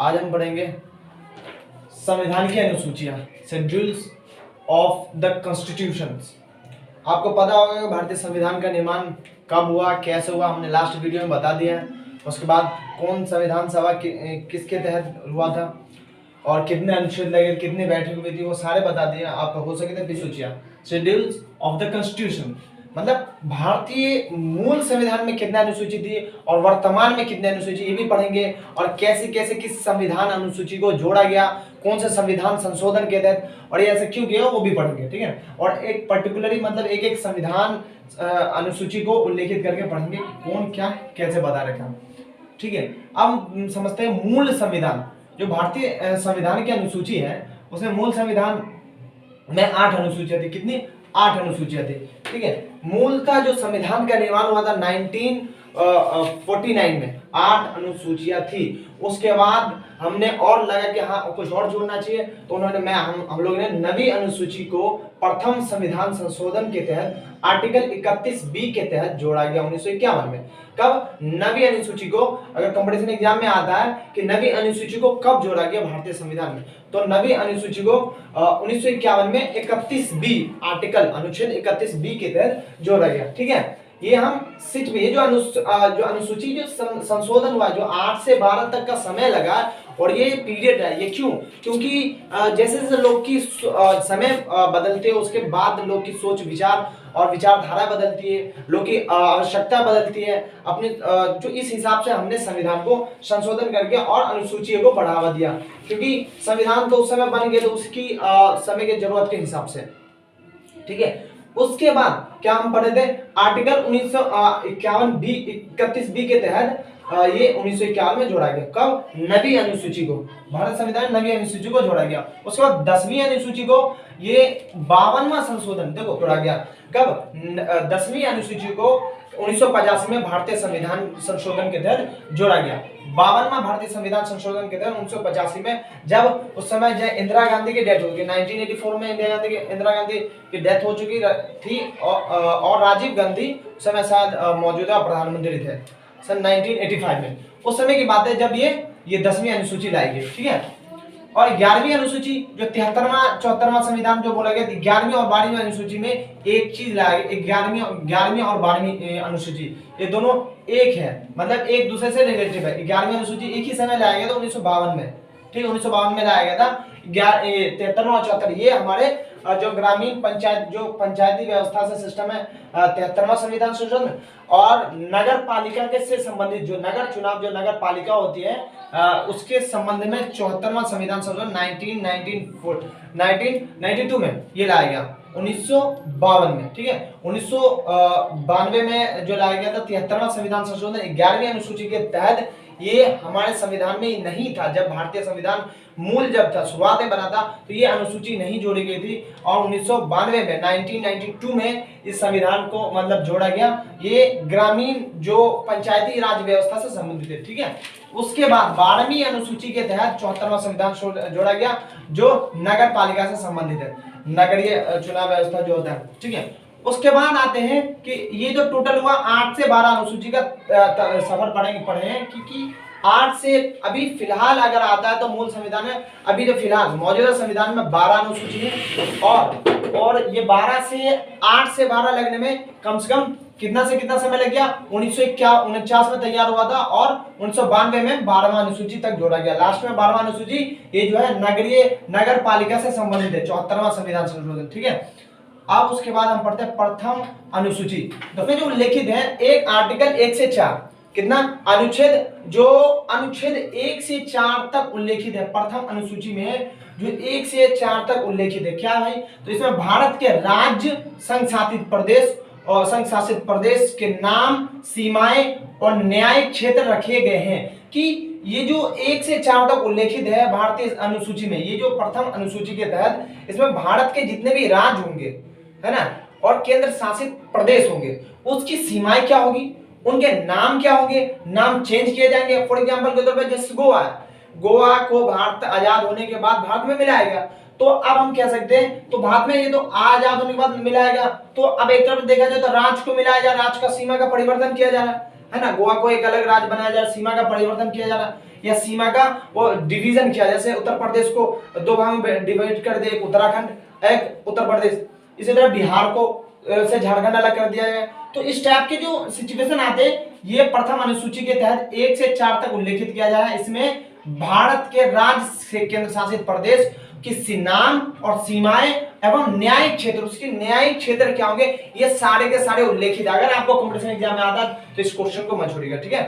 आज हम पढ़ेंगे संविधान की अनुसूचियां, शेड्यूल्स ऑफ द कॉन्स्टिट्यूशंस। आपको पता होगा कि भारतीय संविधान का निर्माण कब हुआ, कैसे हुआ, हमने लास्ट वीडियो में बता दिया है। उसके बाद कौन संविधान सभा किसके तहत हुआ था और कितने अनुच्छेद लगे, कितनी बैठक हुई थी, वो सारे बता दिए। आप हो सके तो भी सोचिए। शेड्यूल्स ऑफ द कॉन्स्टिट्यूशन मतलब भारतीय मूल संविधान में कितने अनुसूची थी और वर्तमान में कितने अनुसूची, ये भी पढ़ेंगे। और कैसे कैसे किस संविधान अनुसूची को जोड़ा गया, कौन से संविधान संशोधन के तहत, और ये ऐसे क्यों किया वो भी पढ़ेंगे। ठीक है, और एक पर्टिकुलरली मतलब एक एक संविधान अनुसूची को उल्लेखित करके पढ़ेंगे कौन क्या कैसे बता रखा। ठीक है, अब समझते हैं मूल संविधान। जो भारतीय संविधान की अनुसूची है उसमें मूल संविधान में 8 अनुसूचियां थी। कितनी? 8 अनुसूचियां थी। ठीक है, मूलतः जो संविधान का निर्माण हुआ था 1949 में 8 अनुसूचियां थी। उसके बाद हमने और लगा कि हाँ कुछ और जोड़ना चाहिए, तो उन्होंने हम लोग ने नवी अनुसूची को प्रथम संविधान संशोधन के तहत आर्टिकल 31B के तहत जोड़ा गया 1951 में। कब नवी अनुसूची को, अगर कंपटीशन एग्जाम में आता है कि नवी अनुसूची को कब जोड़ा गया भारतीय संविधान में, तो नवी अनुसूची को 1951 में 31B आर्टिकल अनुच्छेद 31B के तहत जोड़ा गया। ठीक है, ये हम सीट में ये जो अनुसूची जो संशोधन हुआ, जो 8 से 12 तक का समय लगा, और ये पीरियड है, ये क्यों? क्योंकि जैसे जैसे लोग की समय बदलते हैं, उसके बाद लोग की सोच विचार और विचारधारा बदलती है, लोग की आवश्यकता बदलती है अपने जो इस हिसाब से हमने संविधान को संशोधन करके और अनुसूचियों को बढ़ावा दिया। क्योंकि संविधान तो उस समय बन गए तो उसकी समय की जरूरत के हिसाब से। ठीक है, उसके बाद क्या हम पढ़े थे? आर्टिकल 1951B 31B के तहत ये 1951 में जोड़ा गया। कब? नवी अनुसूची को, भारत संविधान नवी अनुसूची को जोड़ा गया। उसके बाद 10वीं अनुसूची को, ये 52वां संशोधन देखो जोड़ा गया। कब? 10वीं अनुसूची को 1985 में भारतीय संविधान संशोधन के तहत जोड़ा गया। 52वां भारतीय संविधान संशोधन के तहत 1985 में, जब उस समय जय इंदिरा गांधी की डेथ हो गई। 1984 में इंदिरा गांधी की डेथ हो चुकी थी और राजीव गांधी उस समय शायद मौजूदा प्रधानमंत्री थे सन 1985 में। उस समय की बात है जब ये 10वीं अनुसूची लाई गई। ठीक है, और 11वीं अनुसूची जो 73वां 74वां संविधान जो बोला गया, 11वीं और 12वीं अनुसूची में एक चीज लाया गया। 11वीं और 12वीं अनुसूची ये दोनों एक है, मतलब एक दूसरे से रिलेटिव है। 11वीं अनुसूची एक ही समय लाया गया था 1952 में। ठीक है, 1952 में लाया गया था। 73वां और 74 ये हमारे जो ग्रामीण पंचायत जो पंचायती व्यवस्था से सिस्टम है 73वां संविधान संशोधन, और नगर पालिका के से संबंधित जो नगर चुनाव जो नगर पालिका होती है उसके संबंध में 74वां संविधान संशोधन 1992 में ये लाया गया 1952 में। ठीक है, 1992 में जो लाया गया था 73वां संविधान संशोधन 11वीं अनुसूची के तहत। ये हमारे संविधान में नहीं था जब भारतीय संविधान मूल जब था, शुरुआत में बना था, तो ये अनुसूची नहीं जोड़ी गई थी। और 1992 में 1992 में इस संविधान को मतलब जोड़ा गया। ये ग्रामीण जो पंचायती राज व्यवस्था से संबंधित है। ठीक है, उसके बाद 12वीं अनुसूची के तहत 74वां संविधान जोड़ा गया जो नगर पालिका से संबंधित है, नगरीय चुनाव व्यवस्था जो होता है। ठीक है, उसके बाद आते हैं कि ये जो टोटल हुआ 8 से 12 अनुसूची का सफर पढ़े हैं, क्योंकि 8 से अभी फिलहाल अगर आता है तो मूल संविधान में अभी जो फिलहाल मौजूदा संविधान में 12 अनुसूची है। और ये 12 से 8 से 12 लगने में कम से कम कितना से कितना समय लग गया? 1949 में तैयार हुआ था और 1992 में 12वां अनुसूची तक जोड़ा गया। लास्ट में 12वां अनुसूची ये जो है नगर पालिका से संबंधित है, 74वां संविधान संशोधन। ठीक है, अब उसके बाद हम पढ़ते हैं प्रथम अनुसूची। तो फिर जो उल्लेखित है एक आर्टिकल 1 से 4 कितना अनुच्छेद 1 से 4 तक उल्लेखित है प्रथम अनुसूची में, जो 1 से 4 तक उल्लेखित है। क्या भाई? तो इसमें भारत के राज्य संघ शासित प्रदेश के नाम, सीमाएं और न्यायिक क्षेत्र रखे गए हैं। कि ये जो 1 से 4 तक उल्लेखित है भारतीय अनुसूची में, ये जो प्रथम अनुसूची के तहत इसमें भारत के जितने भी राज्य होंगे, है ना, और केंद्र शासित प्रदेश होंगे, उसकी सीमाएं क्या होगी, उनके नाम क्या होंगे, नाम चेंज किए जाएंगे। फॉर एग्जांपल के तौर पे जैसे गोवा को भारत आजाद होने के बाद भारत में मिलाया गया, तो अब हम कह सकते हैं तो भारत में ये तो आजाद होने के बाद मिलाया गया, तो अब एक तरफ देखा जाए तो राज्य को मिलाया जा रहा है, राज्य का सीमा का परिवर्तन किया जा रहा है ना, गोवा को एक अलग राज्य बनाया जा रहा है, सीमा का परिवर्तन किया जा रहा है। या सीमा का वो डिवीजन किया, जैसे उत्तर प्रदेश को दो भागों में डिवाइड कर दिया, एक उत्तराखंड एक उत्तर प्रदेश, इसी तरह बिहार को से झारखंड अलग कर दिया गया। तो इस टाइप के जो सिचुएशन आते हैं ये प्रथम अनुसूची के तहत 1 से 4 तक उल्लेखित किया जाए। इसमें भारत के राज्य से केंद्र शासित प्रदेश की नाम और सीमाएं एवं न्यायिक क्षेत्र, उसके न्यायिक क्षेत्र क्या होंगे, ये सारे के सारे उल्लेखित है। अगर आपको कंपटीशन एग्जाम में आता है तो इस क्वेश्चन को मत छोड़िएगा, ठीक है।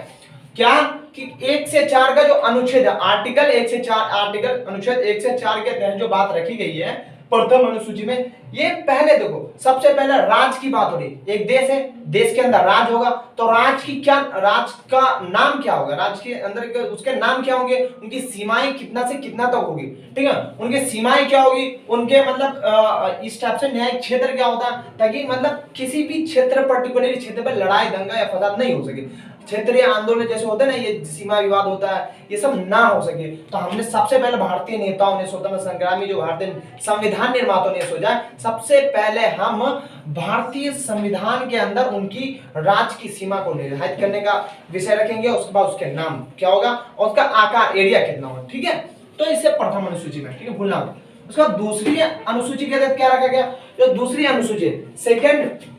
क्या कि 1 से 4 का जो अनुच्छेद है, आर्टिकल 1 से 4, आर्टिकल अनुच्छेद 1 से 4 के तहत जो बात रखी गई है प्रथम अनुसूची में, ये पहले देखो सबसे पहले राज्य की बात हो रही, एक देश है, देश के अंदर राज्य होगा, तो राज्य की क्या, राज्य का नाम क्या होगा, राज्य के अंदर के उसके नाम क्या होंगे, उनकी सीमाएं कितना से कितना तक होगी, ठीक है, उनकी सीमाएं क्या होगी, उनके मतलब इस टाइप से न्यायिक क्षेत्र क्या होता है, ताकि मतलब किसी भी क्षेत्र पर्टिकुलर क्षेत्र पर लड़ाई दंगा या फसाद नहीं हो सके, क्षेत्रीय आंदोलन जैसे होते हैं ना, ये सीमा विवाद होता है, ये सब ना हो सके। तो हमने सबसे पहले भारतीय नेताओं ने, स्वतंत्र संग्रामी जो भारतीय संविधान निर्माताओं ने सोचा, सबसे पहले हम भारतीय संविधान के अंदर उनकी राज्य की सीमा को निर्धारित करने का विषय रखेंगे, उसके बाद उसके नाम क्या होगा और उसका आकार एरिया कितना होगा, ठीक है। तो इसे प्रथम अनुसूची में, ठीक है, भूलना मत। उसका दूसरी अनुसूची के तहत क्या रखा गया, जो दूसरी अनुसूची सेकंड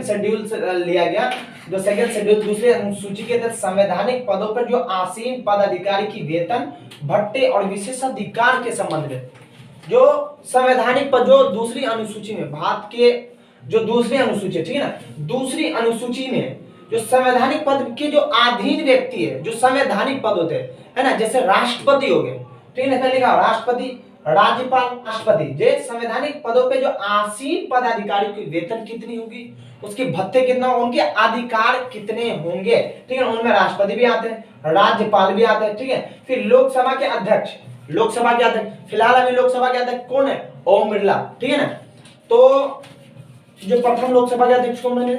शेड्यूल लिया गया, जो सेकंड शेड्यूल दूसरी अनुसूची के तहत संवैधानिक पदों पर जो आसीन पदाधिकारी की वेतन भत्ते और विशेषाधिकार के संबंध में, जो संवैधानिक पद जो दूसरी अनुसूची में, भारत के जो दूसरी अनुसूची है, ठीक है ना, दूसरी अनुसूची में जो संवैधानिक पद के जो अधीन व्यक्ति है, जो संवैधानिक पद होते हैं, है ना, जैसे राष्ट्रपति हो गए, ठीक है ना, लिखा राष्ट्रपति, राज्यपाल, राष्ट्रपति, जे संवैधानिक पदों पे जो आसीन पदाधिकारी की वेतन कितनी होगी, उसके भत्ते कितना, उनके अधिकार कितने होंगे, ठीक है, उनमें राष्ट्रपति भी आते हैं, राज्यपाल भी आते हैं, ठीक है। फिर लोकसभा के अध्यक्ष, लोकसभा के अध्यक्ष, फिलहाल अभी लोकसभा के अध्यक्ष कौन है, ओम बिरला, ठीक है ना। तो जो प्रथम लोकसभा के अध्यक्ष कौन बने,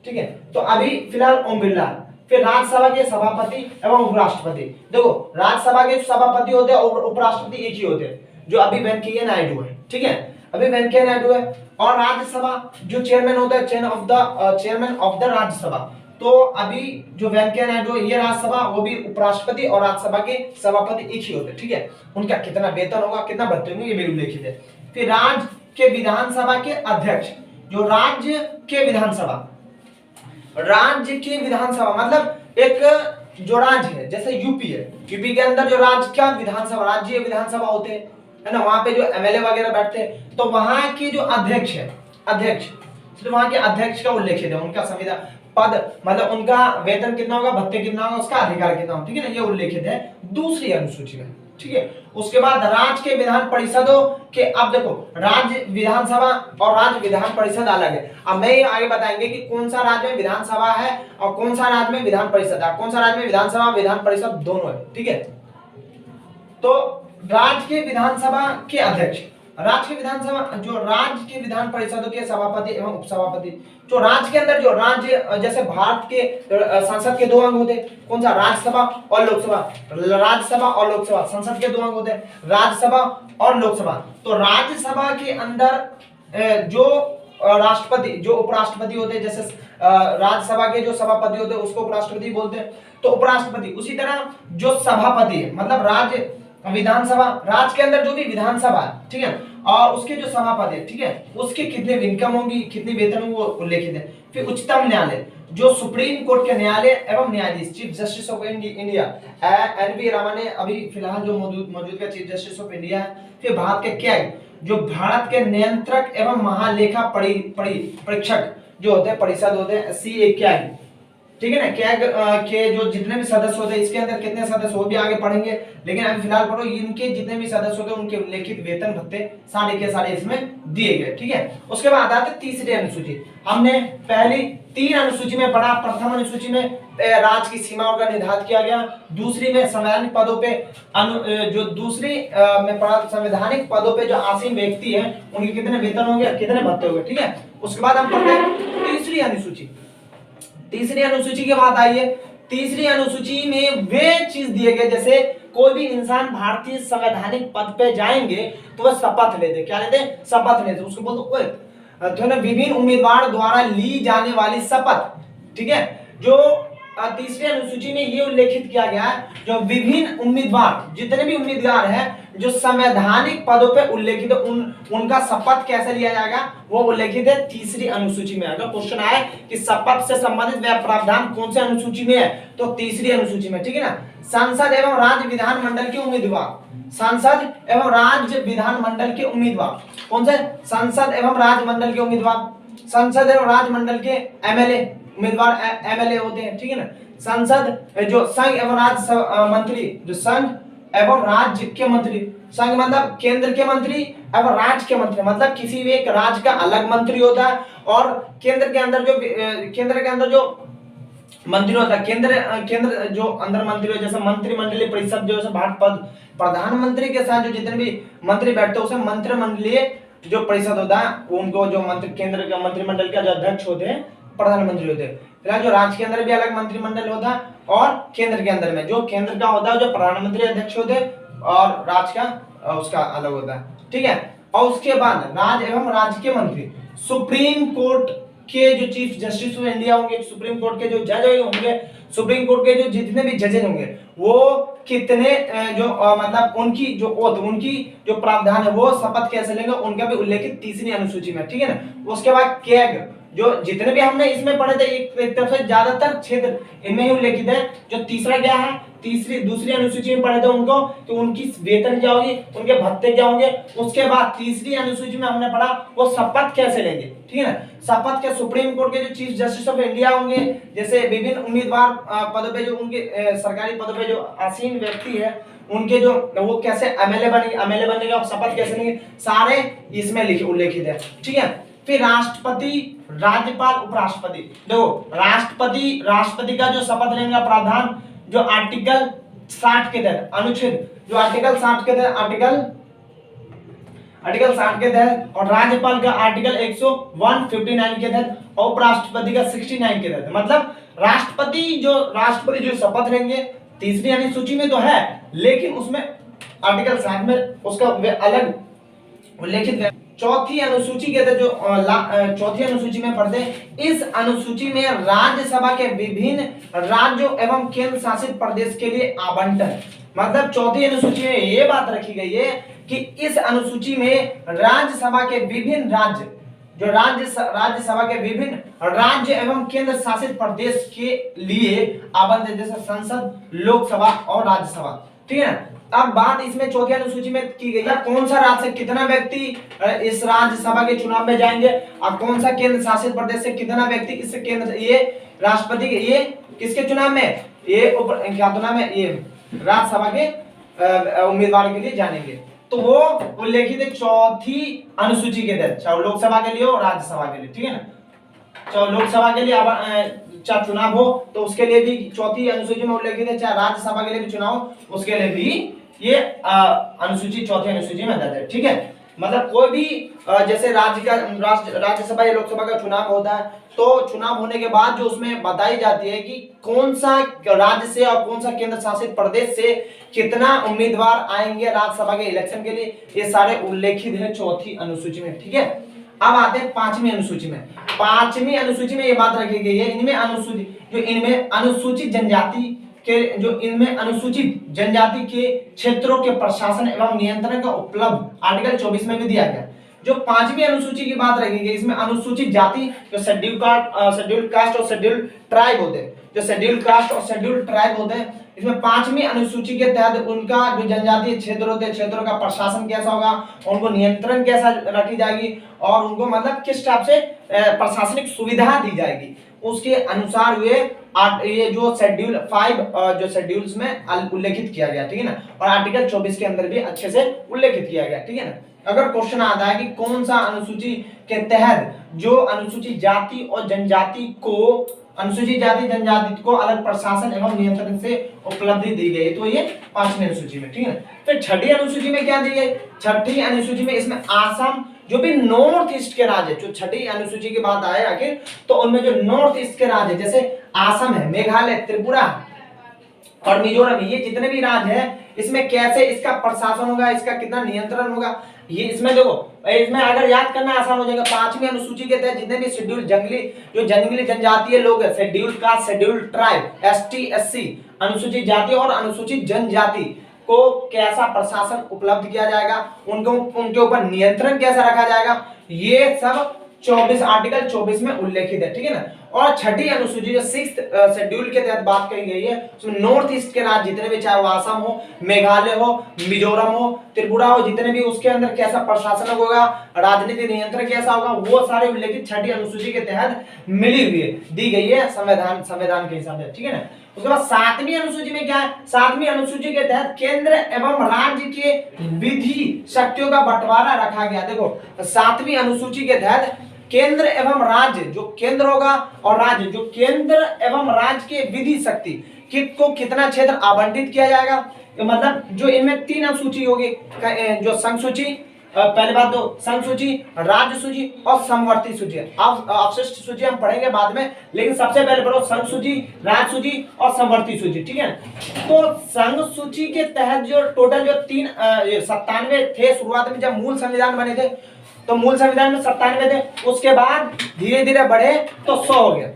ठीक है, तो अभी फिलहाल ओम बिरला। फिर राज्यसभा के सभापति एवं उपराष्ट्रपति, देखो राज्यसभा के सभापति होते हैं और उपराष्ट्रपति एक ही होते हैं, जो अभी वेंकैया नायडू है, ठीक है, अभी वेंकैया नायडू है। और राज्यसभा जो चेयरमैन होता है, चेयरमैन ऑफ द राज्यसभा, तो अभी जो वेंकैया नायडू है ये राज्यसभा, वो भी उपराष्ट्रपति और राज्यसभा के सभापति एक ही होते हैं, ठीक है। उनका कितना वेतन होगा, कितना भत्ते होंगे, ये भी उल्लेखित है। फिर राज्य के विधानसभा के अध्यक्ष, जो राज्य के विधानसभा, राज्य की विधानसभा मतलब एक जो राज्य है, जैसे यूपी है, यूपी के अंदर जो राज्य क्या विधानसभा, राज्य विधानसभा होते हैं, है ना, वहां पे जो एमएलए वगैरह बैठते हैं, तो वहां की जो अध्यक्ष है, अध्यक्ष, तो वहां के अध्यक्ष का उल्लेखित है, उनका संविदा पद मतलब उनका वेतन कितना होगा, भत्ते कितना होगा, उसका अधिकार कितना होगा, ठीक है ना, ये उल्लेखित है दूसरी अनुसूची में, ठीक है। उसके बाद राज्य के विधान परिषदों के, अब देखो राज्य विधानसभा और राज्य विधान परिषद अलग है। अब मैं ये आगे बताएंगे कि कौन सा राज्य में विधानसभा है और कौन सा राज्य में विधान परिषद है, कौन सा राज्य में विधानसभा विधान परिषद दोनों है, ठीक है। तो राज्य के विधानसभा के अध्यक्ष, राज्य के विधानसभा, जो राज्य के विधान परिषदों के सभापति एवं उपसभापति, जो राज्य के अंदर जो राज्य, जैसे भारत के संसद के दो अंग होते, कौन सा, राज्यसभा और लोकसभा, राज्यसभा और लोकसभा, संसद के दो अंग होते हैं, राज्यसभा और लोकसभा। तो राज्यसभा के अंदर जो राष्ट्रपति, जो उपराष्ट्रपति होते हैं, जैसे राज्यसभा के जो सभापति होते हैं उसको उपराष्ट्रपति बोलते हैं, तो उपराष्ट्रपति। उसी तरह जो सभापति है, मतलब राज्य विधानसभा, राज्य के अंदर जो भी विधानसभा है, ठीक है, और उसके जो सभापति है, ठीक है, उसके कितने इनकम होंगी, कितनी वेतन होंगे, वो उल्लेखित है। फिर उच्चतम न्यायालय, जो सुप्रीम कोर्ट के न्यायालय एवं न्यायाधीश, chief justice of India, NV Ramana ने अभी फिलहाल जो मौजूदा चीफ जस्टिस ऑफ इंडिया है। फिर भारत के कैग, जो भारत के नियंत्रक एवं महालेखा परीक्षक जो होते हैं, परिषद होते हैं, सीए कैग, ठीक है ना। कैग के जो जितने भी सदस्य होते हैं, इसके अंदर कितने सदस्य वो भी आगे पढ़ेंगे, लेकिन अभी फिलहाल पढ़ो इनके जितने भी सदस्य होते हैं उनके उल्लेखित वेतन भत्ते सारे के सारे इसमें दिए गए, ठीक है। उसके बाद आते हैं तीसरी अनुसूची। हमने पहली 3 अनुसूची में पढ़ा, प्रथम अनुसूची में राज्य की सीमाओं का निर्धारित किया गया, दूसरी में संवैधानिक पदों पे जो दूसरी में पढ़ा संवैधानिक पदों पे जो आसीन व्यक्ति है उनके कितने वेतन होंगे, कितने भत्ते होंगे, ठीक है। उसके बाद हम पढ़ते हैं तीसरी अनुसूची। तीसरी अनुसूची के बाद आइए, तीसरी अनुसूची में वे चीज दिए गए, जैसे कोई भी इंसान भारतीय संवैधानिक पद पे जाएंगे तो वह शपथ लेते, क्या लेते, शपथ लेते, उसको बोलते हैं विभिन्न उम्मीदवार द्वारा ली जाने वाली शपथ, ठीक है। जो तीसरी अनुसूची में ये उल्लेखित किया गया है जो विभिन्न उम्मीदवार, जितने भी उम्मीदवार हैं जो संवैधानिक पदों पे उल्लेखित है, उनका शपथ कैसे लिया जाएगा वो उल्लेखित है तीसरी अनुसूची में। अगर क्वेश्चन आए कि शपथ से संबंधित वह प्रावधान कौन से अनुसूची में है तो तीसरी अनुसूची में, ठीक है ना। संसद एवं राज्य विधानमंडल के उम्मीदवार, संसद एवं राज्य विधानमंडल के उम्मीदवार कौन से, संसद एवं राज्य मंडल के उम्मीदवार, संसद एवं राज्य मंडल के एमएलए उम्मीदवार एमएलए होते हैं, ठीक है ना। संसद जो संघ एवं राज्य मंत्री, जो संघ एवं राज्य के मंत्री, संघ मतलब केंद्र के मंत्री एवं राज्य के मंत्री मतलब किसी भी एक राज्य का अलग मंत्री होता है, और केंद्र के अंदर जो मंत्री होता है, केंद्र जो अंदर मंत्री हो, जैसे मंत्रिमंडलीय परिषद जो भारत पद प्रधानमंत्री के साथ जो जितने भी मंत्री बैठते हैं उसे मंत्रिमंडलीय जो परिषद होता है, उनको जो केंद्र का मंत्रिमंडल का जो अध्यक्ष होते हैं प्रधानमंत्री होते हैं। फिलहाल जो राज्य के अंदर भी अलग मंत्रिमंडल होता है, और केंद्र के अंदर में जो केंद्र का होता है जो प्रधानमंत्री अध्यक्ष होते हैं, और राज्य का उसका अलग होता है, ठीक है। और उसके बाद राज्य एवं राज्य के मंत्री सुप्रीम कोर्ट के जो चीफ जस्टिस ऑफ इंडिया होंगे, सुप्रीम कोर्ट के जो जज होंगे, सुप्रीम कोर्ट के जो जितने भी जजेस होंगे वो कितने जो मतलब उनकी जो ओथ, उनकी जो प्रावधान है वो शपथ कैसे लेंगे उनका भी उल्लेखित तीसरी अनुसूची में, ठीक है ना। उसके बाद कैग जो जितने भी हमने इसमें पढ़े थे एक तरफ से ज्यादातर क्षेत्र इनमें ही उल्लेखित है। जो तीसरा क्या है, दूसरी अनुसूची में पढ़े थे उनको, तो उनकी वेतन क्या होगी, उनके भत्ते क्या होंगे। उसके बाद तीसरी अनुसूची में हमने पढ़ा वो शपथ कैसे लेंगे, ठीक है ना। शपथ के सुप्रीम कोर्ट के जो चीफ जस्टिस ऑफ इंडिया होंगे, जैसे विभिन्न उम्मीदवार पदों पे जो उनके सरकारी पदों पे जो आसीन व्यक्ति है उनके जो वो कैसे एमएलए बनेंगे और शपथ कैसे लेंगे, सारे इसमें उल्लेखित है, ठीक है। फिर राष्ट्रपति, राज्यपाल, उपराष्ट्रपति, देखो राष्ट्रपति का जो शपथ लेने का प्रावधान जो आर्टिकल 60 के तहत, अनुच्छेद जो आर्टिकल 60 के तहत, आर्टिकल 60 के तहत, और राज्यपाल का आर्टिकल 159 के तहत, और उपराष्ट्रपति का 69 के तहत। मतलब राष्ट्रपति जो शपथ लेंगे तीसरी अनुसूची में तो है, लेकिन उसमें आर्टिकल 60 में उसका अलग उल्लेखित है। चौथी अनुसूची के तहत जो चौथी अनुसूची में पढ़ते हैं, इस अनुसूची में राज्यसभा के विभिन्न राज्यों एवं केंद्र शासित प्रदेश के लिए आवंटन, मतलब चौथी अनुसूची में ये बात रखी गई है कि इस अनुसूची में राज्यसभा के विभिन्न राज्य, जो राज्यसभा के विभिन्न राज्य एवं केंद्र शासित प्रदेश के लिए आवंटन, जैसे संसद, लोकसभा और राज्यसभा, ठीक है ना। अब बात इसमें चौथी अनुसूची में की गई है कौन सा राज्य से कितना व्यक्ति इस राज्यसभा के चुनाव में जाएंगे, और कौन सा केंद्र शासित प्रदेश से कितना व्यक्ति इस केंद्र, ये राष्ट्रपति के, ये किसके चुनाव में, ये क्या चुनाव में, ये राज्यसभा के उम्मीदवार के लिए जानेंगे। तो वो उल्लेखित है चौथी अनुसूची के तहत, चाहे लोकसभा के लिए हो राज्यसभा के लिए, ठीक है ना। चाहे लोकसभा के लिए चाहे चुनाव हो तो उसके लिए भी चौथी अनुसूची में उल्लेखित है, चाहे राज्यसभा के लिए भी चुनाव उसके लिए भी ये अनुसूची चौथी अनुसूची में दर्ज है, ठीक है। मतलब कोई भी जैसे राज्यसभा या लोकसभा का चुनाव होता है तो चुनाव होने के बाद जो उसमें बताई जाती है कि कौन सा राज्य से और कौन सा केंद्र शासित प्रदेश से कितना उम्मीदवार आएंगे राज्यसभा के इलेक्शन के लिए, ये सारे उल्लेखित है चौथी अनुसूची में, ठीक है। अब आते हैं पांचवी अनुसूची में। पांचवी अनुसूची में ये बात रखी गई है, इनमें अनुसूचित जनजाति के क्षेत्रों के प्रशासन एवं नियंत्रण का उपलब्ध आर्टिकल 24 में भी दिया गया। जो पांचवी अनुसूची की बात रखी गई, इसमें अनुसूचित जाति जो शेड्यूल कास्ट और शेड्यूल ट्राइब होते हैं, जो शेड्यूल कास्ट और शेड्यूल ट्राइब होते हैं, इसमें पांचवी अनुसूची के तहत उनका जो जनजातीय क्षेत्र होते हैं, क्षेत्रों का प्रशासन कैसा होगा, उनको नियंत्रण कैसा रखी जाएगी, और उनको मतलब किस टाइप से प्रशासनिक सुविधा दी जाएगी, उसके अनुसार ये जो शेड्यूल 5 जो शेड्यूल्स में उल्लेखित किया गया, ठीक है ना। और आर्टिकल 24 के अंदर भी अच्छे से उल्लेखित किया गया, ठीक है ना। अगर क्वेश्चन आता है कि कौन सा अनुसूची के तहत जो अनुसूचित जाति और जनजाति को अलग प्रशासन एवं नियंत्रण से उपलब्धि दी गई, तो ये पांचवी अनुसूची में, ठीक है। फिर छठी अनुसूची में क्या दी गई, छठी अनुसूची में इसमें आसाम, जो भी नॉर्थ ईस्ट के राज्य, जो छठी अनुसूची की बात आए आखिर, तो उनमें जो नॉर्थ ईस्ट के राज्य जैसे आसाम है, मेघालय, त्रिपुरा और मिजोरम, ये जितने भी राज्य है इसमें कैसे इसका प्रशासन होगा, इसका कितना नियंत्रण होगा, ये इसमें देखो, इसमें अगर याद करना आसान हो जाएगा, 5वीं अनुसूची के तहत जितने भी शेड्यूल जंगली जनजातीय लोग है, schedule caste, schedule tribe, ST SC, अनुसूचित जाति और अनुसूचित जनजाति को कैसा प्रशासन उपलब्ध किया जाएगा, उनके ऊपर नियंत्रण कैसा रखा जाएगा, ये सब 24 आर्टिकल 24 में उल्लेखित है, ठीक है ना। और छठी अनुसूची जो 6th शेड्यूल के तहत बात कही गई है, उसमें नॉर्थ ईस्ट के राज्य जितने भी, चाहे वो आसाम हो, मेघालय हो, मिजोरम हो, त्रिपुरा हो, जितने भी, उसके अंदर कैसा प्रशासन होगा, राजनीतिक नियंत्रण कैसा होगा, वो सारे उल्लेखित छठी अनुसूची के तहत मिली हुई है, दी गई है संविधान के हिसाब से, ठीक है ना। उसके बाद 7वीं अनुसूची में क्या है, 7वीं अनुसूची के तहत केंद्र एवं राज्य के विधि शक्तियों का बंटवारा रखा गया। देखो 7वीं अनुसूची के तहत केंद्र एवं राज्य, जो केंद्र होगा, और राज्य, जो केंद्र एवं राज्य के विधि शक्ति को कितना क्षेत्र आवंटित किया जाएगा, मतलब जो इनमें 3 अनुसूची होगी, जो संघ सूची, पहले बात तो संघ सूची, राज्य सूची और समवर्ती सूची। अब अवशिष्ट सूची हम पढ़ेंगे बाद में, लेकिन सबसे पहले पढ़ो संघ सूची, राज्य सूची और समवर्ती सूची, ठीक है। तो संघ सूची के तहत जो टोटल जो 97 थे शुरुआत में, जब मूल संविधान बने थे, तो मूल संविधान में 97 थे, उसके बाद धीरे धीरे बढ़े तो 100 हो गए।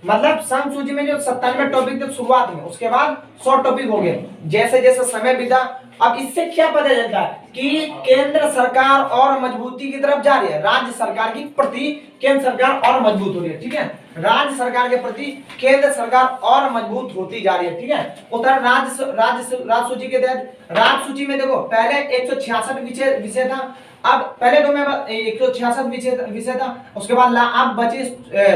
मतलब संघ सूची में जो 97 टॉपिक थे शुरुआत में, उसके बाद 100 टॉपिक हो गए। जैसे जैसे समय बीता, अब इससे क्या पता चलता है कि केंद्र सरकार और मजबूती की तरफ जा रही है, राज्य सरकार की प्रति केंद्र सरकार और मजबूत हो रही है, ठीक है। राज्य सरकार के प्रति केंद्र सरकार और मजबूत होती जा रही है, ठीक है। उधर राज्य सूची के तहत, राज्य सूची में देखो पहले 166 विषय था, अब पहले तो मैं 166 विषय था, उसके बाद अब बचे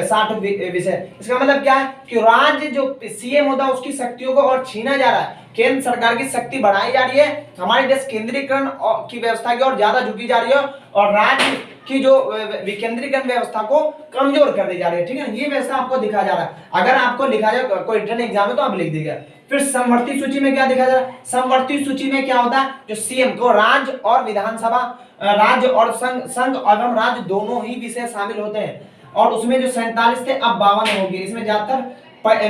60 विषय। इसका मतलब क्या है कि राज्य जो सीएम होता है उसकी शक्तियों को और छीना जा रहा है, केंद्र सरकार की शक्ति बढ़ाई जा रही है, हमारे देश केंद्रीकरण की व्यवस्था की ओर ज्यादा झुकी जा रही है, और राज्य की जो विकेंद्रीकरण व्यवस्था को कमजोर कर दी जा रही है, ठीक है। ये व्यवस्था आपको दिखा जा रहा है, अगर आपको लिखा जाए कोई रिटन एग्जाम है तो आप लिख दीजिएगा। फिर समवर्ती सूची में क्या दिखा जा रहा है, समवर्ती सूची में क्या होता है, जो सीएम को राज्य और विधानसभा, राज्य और संघ एवं राज्य दोनों ही विषय शामिल होते हैं, और उसमें जो 47 थे अब 52 हो गए। इसमें ज्यादातर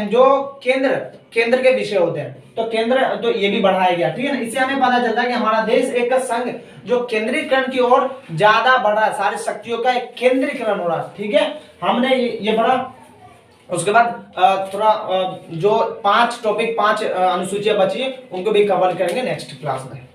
जो केंद्र के विषय होते हैं, तो केंद्र, तो ये भी बढ़ाया गया, ठीक है ना। इससे हमें पता चलता है कि हमारा देश एक संघ जो केंद्रीकरण की ओर ज्यादा बढ़ रहा है, सारी शक्तियों का एक केंद्रीकरण हो रहा है, ठीक है। हमने ये पढ़ा। उसके बाद थोड़ा जो 5 टॉपिक, 5 अनुसूचियां बची उनको भी कवर करेंगे नेक्स्ट क्लास में।